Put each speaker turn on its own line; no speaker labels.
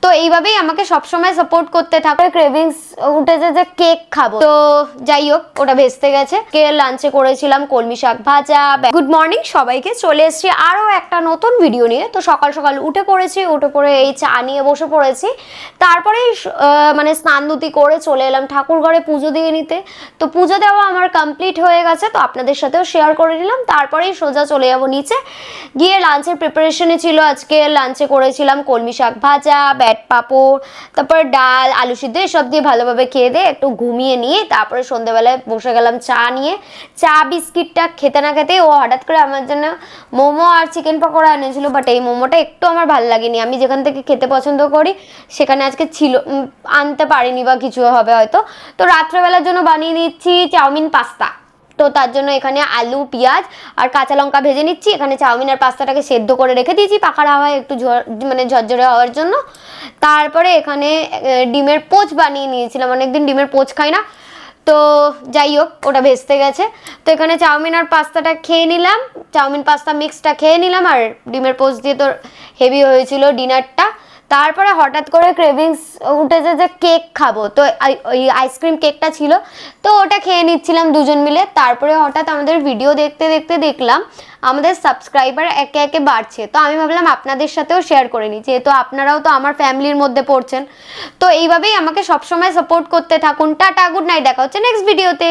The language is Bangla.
তো এইভাবেই আমাকে সবসময় সাপোর্ট করতে থাকে। ক্রেভিংস উঠেছে যে কেক খাবো, তো যাই হোক ওটা ভেস্তে গেছে। কে লাঞ্চে করেছিলাম কলমি শাক ভাজা। গুড মর্নিং সবাইকে, চলে এসেছি আরও একটা নতুন ভিডিও নিয়ে। তো সকাল সকাল উঠে পড়েছি, উঠে পড়ে এই চা নিয়ে বসে পড়েছি। তারপরে মানে স্নান ধুতি করে চলে এলাম ঠাকুর ঘরে পুজো দিয়ে নিতে। তো পুজো দেওয়া আমার কমপ্লিট হয়ে গেছে, তো আপনাদের সাথেও শেয়ার করে নিলাম। তারপরেই সোজা চলে যাবো নিচে গিয়ে লাঞ্চের প্রিপারেশনে ছিল। আজকে লাঞ্চে করেছিলাম কলমি শাক ভাজা, ব্যাট পাঁপড়, তারপর ডাল, আলু সিদ্ধ, এসব দিয়ে ভালোভাবে খেয়ে দিয়ে একটু ঘুমিয়ে নিয়ে তারপরে সন্ধ্যেবেলায় বসে গেলাম চা নিয়ে। চা বিস্কিটটা খেতে না খেতে ও হঠাৎ করে আমার জন্য মোমো আর চিকেন পকোড়া এনেছিল, বাট এই মোমোটা একটু আমার ভালো লাগেনি। আমি যেখান থেকে খেতে পছন্দ করি সেখানে আজকে ছিল, আনতে পারিনি বা কিছু হবে হয়তো। তো রাত্রেবেলার জন্য বানিয়ে নিচ্ছি চাউমিন পাস্তা। তো তার জন্য এখানে আলু, পেঁয়াজ আর কাঁচা লঙ্কা ভেজে নিচ্ছি। এখানে চাউমিন আর পাস্তাটাকে সেদ্ধ করে রেখে দিয়েছি পাখার হাওয়ায় একটু মানে ঝরঝরে হওয়ার জন্য। তারপরে এখানে ডিমের পোচ বানিয়ে নিয়েছিলাম, অনেকদিন ডিমের পোচ খাই না, তো যাই হোক ওটা ভেস্তে গেছে। তো এখানে চাউমিন আর পাস্তাটা খেয়ে নিলাম, চাউমিন পাস্তা মিক্সটা খেয়ে নিলাম, আর ডিমের পোচ দিয়ে তো হেভি হয়েছিল ডিনারটা। তারপরে হঠাৎ করে ক্রেভিংস উঠেছে যে কেক খাবো, তো ওই আইসক্রিম কেকটা ছিল, তো ওটা খেয়ে নিচ্ছিলাম দুজন মিলে। তারপরে হঠাৎ আমাদের ভিডিও দেখতে দেখতে দেখলাম আমাদের সাবস্ক্রাইবার একে একে বাড়ছে। তো আমি ভাবলাম আপনাদের সাথেও শেয়ার করে নিই, যেহেতু আপনারাও তো আমার ফ্যামিলির মধ্যে পড়ছেন। তো এইভাবেই আমাকে সবসময় সাপোর্ট করতে থাকুন। টাটা, গুড নাইট, দেখা হচ্ছে নেক্সট ভিডিওতে।